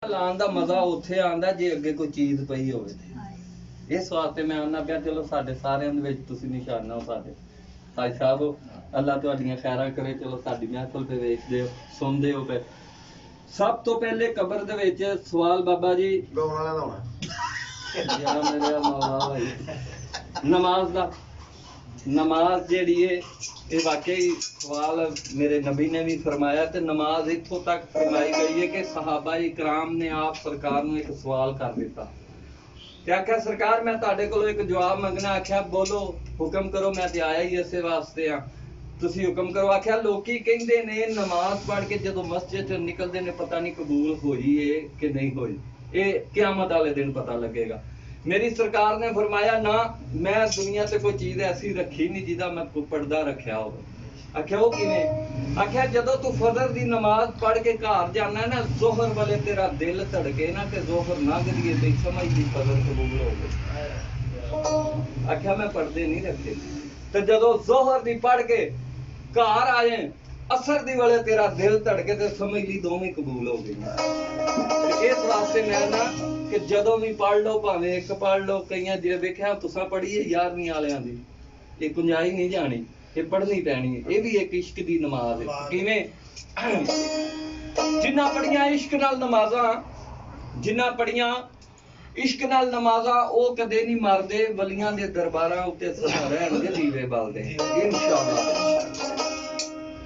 ਲਾਉਣ ਦਾ ਮਜ਼ਾ ਉੱਥੇ ਆਉਂਦਾ ਜੇ ਅੱਗੇ ਕੋਈ ਚੀਜ਼ ਪਈ ਹੋਵੇ। ਇਸ ਵਾਸਤੇ ਮੈਂ ਆਉਣਾ ਪਿਆ, ਚਲੋ ਸਾਡੇ ਸਾਰਿਆਂ ਦੇ ਵਿੱਚ ਤੁਸੀਂ ਨਿਸ਼ਾਨਾ ਹੋ ਸਾਡੇ ਭਾਈ ਸਾਹਿਬ, ਅੱਲਾ ਤੁਹਾਡੀਆਂ ਖੈਰਾਂ ਕਰੇ। ਚਲੋ ਸਾਡੀ ਮਹਿਫਲ ਤੇ ਵੇਖਦੇ ਹੋ ਸੁਣਦੇ ਹੋ ਪਏ। ਸਭ ਤੋਂ ਪਹਿਲੇ ਕਬਰ ਦੇ ਵਿੱਚ ਸਵਾਲ ਬਾਬਾ ਜੀ ਗਾਉਣ ਵਾਲਾ ਦਾ ਹੋਣਾ ਜਿਹੜਾ ਮੇਰੇ ਮੌਲਾ ਭਾਈ, ਨਮਾਜ਼ ਦਾ। ਨਮਾਜ਼ ਜਿਹੜੀ ਹੈ ਇਹ ਵਾਕਈ ਸਵਾਲ ਮੇਰੇ ਨਬੀ ਨੇ ਵੀ ਫਰਮਾਇਆ ਤੇ ਨਮਾਜ਼ ਇੱਥੋਂ ਤੱਕ ਫਰਮਾਈ ਗਈ ਹੈ ਕਿ ਸਹਾਬਾ ਇਕਰਾਮ ਨੇ ਆਪ ਸਰਕਾਰ ਨੂੰ ਇੱਕ ਸਵਾਲ ਕਰ ਦਿੱਤਾ ਤੇ ਆਖਿਆ ਸਰਕਾਰ ਮੈਂ ਤੁਹਾਡੇ ਕੋਲੋਂ ਇੱਕ ਜਵਾਬ ਮੰਗਣਾ। ਆਖਿਆ ਬੋਲੋ, ਹੁਕਮ ਕਰੋ, ਮੈਂ ਤੇ ਆਇਆ ਹੀ ਇਸੇ ਵਾਸਤੇ ਆ, ਤੁਸੀਂ ਹੁਕਮ ਕਰੋ। ਆਖਿਆ ਲੋਕੀ ਕਹਿੰਦੇ ਨੇ ਨਮਾਜ਼ ਪੜ੍ਹ ਕੇ ਜਦੋਂ ਮਸਜਿਦ ਚੋਂ ਨਿਕਲਦੇ ਨੇ ਪਤਾ ਨਹੀਂ ਕਬੂਲ ਹੋਈ ਏ ਕਿ ਨਹੀਂ ਹੋਈ, ਇਹ ਕਿਆਮਤ ਵਾਲੇ ਦਿਨ ਪਤਾ ਲੱਗੇਗਾ। ਮੇਰੀ ਸਰਕਾਰ ਨੇ ਫਰਮਾਇਆ ਨਾ, ਮੈਂ ਦੁਨੀਆ ਤੇ ਕੋਈ ਚੀਜ਼ ਐਸੀ ਰੱਖੀ ਨਹੀਂ ਜਿਹਦਾ ਮੈਂ ਪਰਦਾ ਰੱਖਿਆ ਹੋਵੇ। ਆਖਿਆ ਉਹ ਕਿਵੇਂ? ਆਖਿਆ ਜਦੋਂ ਤੂੰ ਫਜਰ ਦੀ ਨਮਾਜ਼ ਪੜ੍ਹ ਕੇ ਘਰ ਜਾਣਾ ਨਾ, ਜ਼ੋਹਰ ਵਾਲੇ ਤੇਰਾ ਦਿਲ ਧੜਕੇ ਨਾ ਕਿ ਜ਼ੋਹਰ ਲੰਘਦੀ ਤੇ ਸਮਝ ਦੀ ਫਜਰ ਕਬੂਲ ਹੋ ਗਈ। ਆਖਿਆ ਮੈਂ ਪੜਦੇ ਨਹੀਂ ਰੱਖੇ। ਤੇ ਜਦੋਂ ਜ਼ੋਹਰ ਦੀ ਪੜ੍ਹ ਕੇ ਘਰ ਆਏ ਅਸਰ ਦੀ ਵੇਲੇ ਤੇਰਾ ਦਿਲ ਧੜਕੇ ਤੇ ਸਮਝ ਲਈ ਦੋਵੇਂ ਕਬੂਲ ਹੋ ਗਈਆਂ। ਤੇ ਇਸ ਵਾਸਤੇ ਮੈਂ ਨਾ ਕਿ ਜਦੋਂ ਵੀ ਪੜ੍ਹ ਲਓ, ਭਾਵੇਂ ਇੱਕ ਪੜ੍ਹ ਲਓ, ਕਈਆਂ ਜੇ ਵੇਖਿਆ ਤੁਸੀਂ ਪੜ੍ਹੀਏ 11ਵੀਂ ਵਾਲਿਆਂ ਦੀ, ਇਹ ਗੁੰਜਾਈ ਨਹੀਂ ਜਾਣੀ, ਇਹ ਪੜ੍ਹਨੀ ਪੈਣੀ ਹੈ। ਇਹ ਵੀ ਇੱਕ ਇਸ਼ਕ ਦੀ ਨਮਾਜ਼ ਹੈ। ਕਿਵੇਂ? ਜਿਨ੍ਹਾਂ ਪੜ੍ਹੀਆਂ ਇਸ਼ਕ ਨਾਲ ਨਮਾਜ਼ਾਂ, ਜਿਨ੍ਹਾਂ ਪੜ੍ਹੀਆਂ ਇਸ਼ਕ ਨਾਲ ਨਮਾਜ਼ਾਂ ਉਹ ਕਦੇ ਨਹੀਂ ਮਰਦੇ, ਵਲੀਆਂ ਦੇ ਦਰਬਾਰਾਂ ਉੱਤੇ ਸਦਾ ਰਹਿਣਗੇ ਦੀਵੇ ਬਲਦੇ ਇਨਸ਼ਾਅੱਲਾ।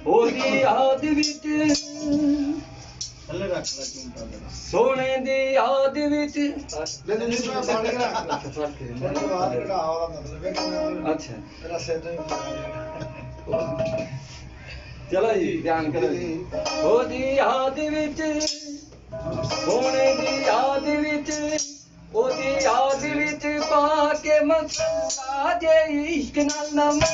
ਉਹਦੀ ਯਾਦ ਵਿੱਚ ਸੋਹਣੇ ਦੀ ਯਾਦ ਵਿੱਚ ਅੱਛਾ ਚਲੋ ਜੀ ਧਿਆਨ ਕਰੋ ਜੀ। ਉਹਦੀ ਯਾਦ ਵਿੱਚ ਸੋਹਣੇ ਦੀ ਯਾਦ ਵਿੱਚ, ਉਹਦੀ ਯਾਦ ਵਿੱਚ ਪਾ ਕੇ ਮਸਲਾ ਜੇ ਇਸ਼ਕ ਨਾਲ ਨਮਾਜ਼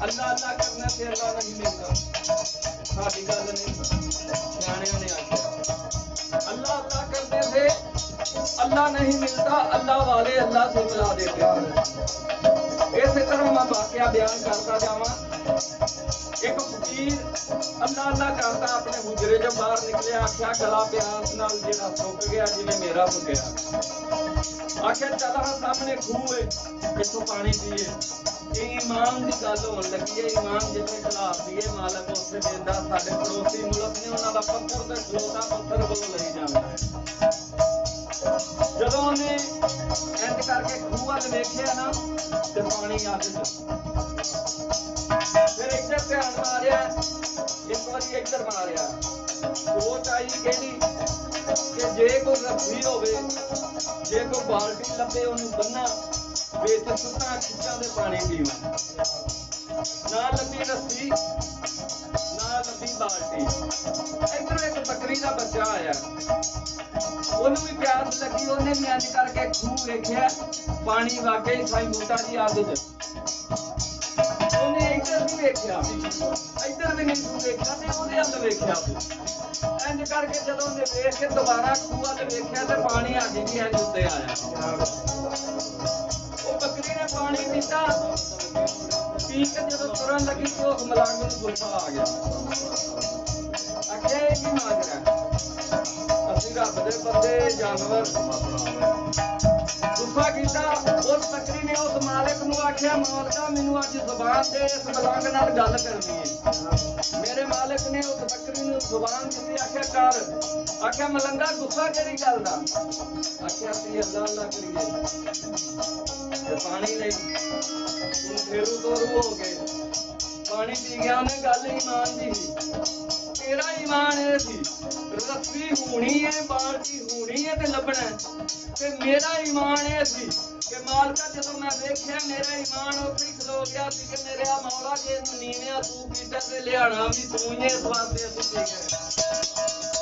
अल्लाह अल्लाह करने से अल्लाह नहीं मिलता। साड़ी गल नहीं, सियाणियों ने आख्या अल्लाह अल्लाह करने से अल्लाह नहीं मिलता, अल्लाह वाले अल्लाह से मिला देते हैं। इस तरह मैं वाकया बयान करता जावा। एक फकीर अल्लाह अल्लाह करता अपने हुजरे जो बाहर निकले, आख्या गला प्यास नाल जेड़ा सुक गया जिवें मेरा सुकिया। आख्या चल हाँ सामने खूह है, इथों पानी पीए। ईमान की गल होने लगी है, ईमान जिथे खिलाफ दिए मालक उसे देंदा। साडे पड़ोसी मुल्क ने उन्हां दा पत्थर ते खलोता पत्थर कोलों लई जांदा। जदों उहने इंज करके खूह वल वेखिया ना ते पानी अग च, फिर इधर ध्यान मारिया, एक बारी इधर मारिया। सोच आई कहनी कि जे कोई रस्सी होवे, जे कोई बाल्टी लभे उहनूं बन्ना बेच सुट्टा खिच्चां दे पानी पीवां। ना लभी रस्सी ना लभी बाल्टी। इधर एक बकरी का बच्चा आया, ओनू भी प्यास लगी, ओने भी इंज करके खूह वेखिया, पानी वाकई साईं बूटा दी अग च। ओने इधर भी वेखिया, इधर भी नहीं वेखिया ते ओदे अल वेखिया। इंज करके जदों ओने वेख के दोबारा खूह वल वेखिया ते पानी अज भी इंज उत्ते आया। बकरी ने पानी पीता, पी के जब तुरन लगी तो मलांग में गुस्सा आ गया। आख्या की माजरा असि रब दे बंदे जानवर। गुस्सा किया उस बकरी ने उस मालिक नूं आख्या मालका मैनू अज ज़ुबान दे, इस मलांग नाल गल करनी है। मेरे मालिक ने उस बकरी नूं ज़ुबान दी, आख्या कर। आख्या मलंगा गुस्सा किहड़ी गल दा? आख्या असि अल्लाह अल्लाह करिए पानी नहीं, फेरू तो रू हो गए, पानी पी गया। उन्हें गल ईमान दी, तेरा ईमान ये सी रस्सी होनी है, बाल्टी होनी है ते लभना है, ते मेरा ईमान ये सी ਕਿ ਮਾਲਕਾ ਜਦੋਂ ਮੈਂ ਵੇਖਿਆ ਮੇਰਾ ਈਮਾਨ ਉੱਥੇ ਹੀ ਖਲੋ ਗਿਆ ਸੀ ਕਿ ਮੇਰੇ ਆ ਮੌਲਾ ਜੇ ਇਹਨੂੰ ਨੀਵਿਆਂ ਤੂੰ ਕੀਤਾ ਤੇ ਲਿਆਣਾ ਵੀ ਤੂੰ ਹੀ ਇਸ ਵਾਸਤੇ ਅਸੀਂ ਠੀਕ ਹੈ।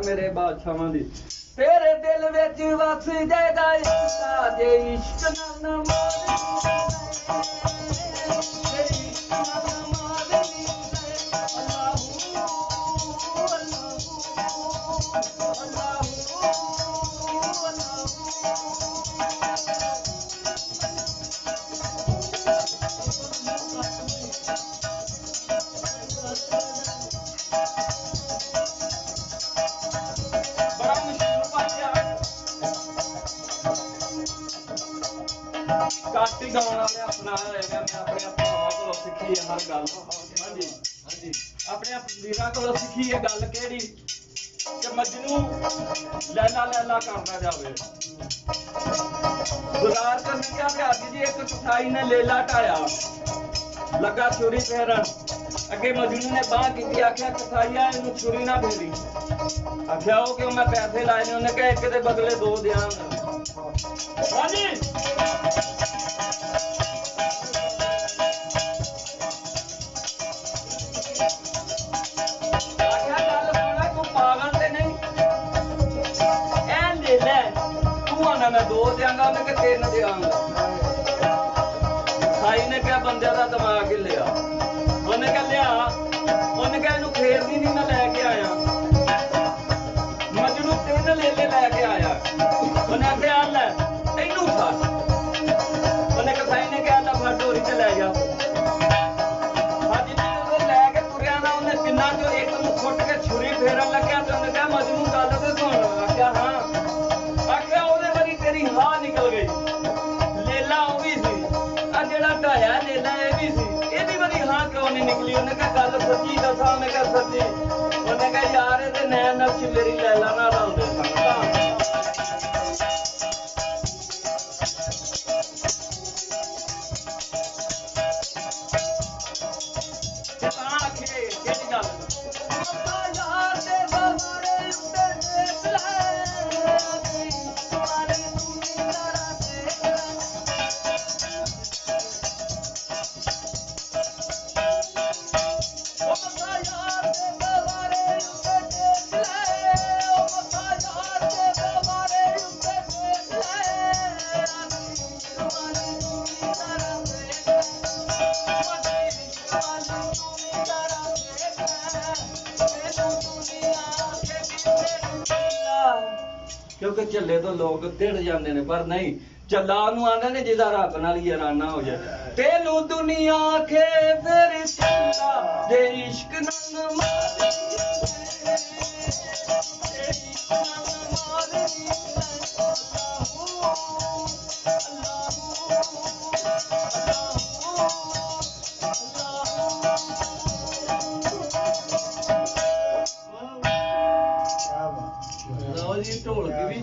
ਮੇਰੇ ਬਾਦਸ਼ਾਹਾਂ ਦੀ ਤੇਰੇ ਦਿਲ ਵਿੱਚ ਵਸ ਜਾਏਗਾ ਇਸ਼ਕਾ ਜੇ ਇਸ਼ਕ ਨਾ ਮਾਰੇ ਇਸ਼ਕ ਨਾ ਮਾਰੇ ਅੱਲਾਹੂ ਕਾਟੀ ਗਾਉਣ ਵਾਲੇ ਆਪਣਾ ਹੈਗਾ ਮੈਂ ਆਪਣੇ ਭਰਾਵਾਂ ਕੋਲੋਂ ਸਿੱਖੀ ਹੈ ਹਰ ਗੱਲ। ਹਾਂਜੀ ਹਾਂਜੀ ਆਪਣੇ ਵੀਰਾਂ ਕੋਲੋਂ ਸਿੱਖੀ ਹੈ ਗੱਲ ਕਿਹੜੀ ਕਿ ਮਜਨੂ ਲੈਲਾ ਲੈਲਾ ਕਰਨਾ ਜਾਵੇ ਗੁਜ਼ਾਰ ਕਰਨ ਕਿਆ ਪਿਆਰੀ ਜੀ ਇੱਕ ਕਸਾਈ ਨੇ ਲੇਲਾ ਢਾਇਆ ਲੱਗਾ ਛੁਰੀ ਫੇਰਨ ਅੱਗੇ ਮਜਨੂ ਨੇ ਬਾਹ ਕੀਤੀ ਆਖਿਆ ਕਸਾਈਆ ਇਹਨੂੰ ਛੁਰੀ ਨਾ ਫੇਰੀ ਆਖਿਆ ਉਹ ਕਿਉਂ ਮੈਂ ਪੈਸੇ ਲਾਏ ਨੇ ਉਹਨੇ ਕਿਹਾ ਇੱਕ ਦੇ ਬਦਲੇ ਦੋ ਦਿਆਂਗਾ। ਹਾਂਜੀ मैं दो देंगा मैं के तीन देंगा। भाई ने क्या बंदे का दिमाग ही लिया उन्हें क्या लिया उन्हें क्या इनू फेरनी नहीं मैं लेके आया मजनू तीन लेले लेके आया उन्हें क्या ले इनू खा उन्हें क्या भाई ने क्या ला फट डोरी ते ले जा हाजी जी लेके तुरिया ना उन्हें किन्ना जो एक नू छुट के छुरी फेरन लग्या ते उन्हें क्या मजनू गल ते सुन क्या हाँ बाहर निकल गई लेला वो भी सी जेड़ा ढाया लेला ये भी सी एदी बड़ी हाँ क्यों नहीं निकली उन्हें कहा गल सच्ची दसा उन्हें कहा सच्ची उन्हें कहा यार ये नैन नक्श मेरी लैला ना रलदे क्योंकि झल्ले तो लोग तिड़ जाते हैं पर नहीं झल्ला नूं आंदे ने जिहदा रब नाल याराना हो जाए तेनू दुनिया आखे फिर झल्ला जे इश्क नाल ढोल की भी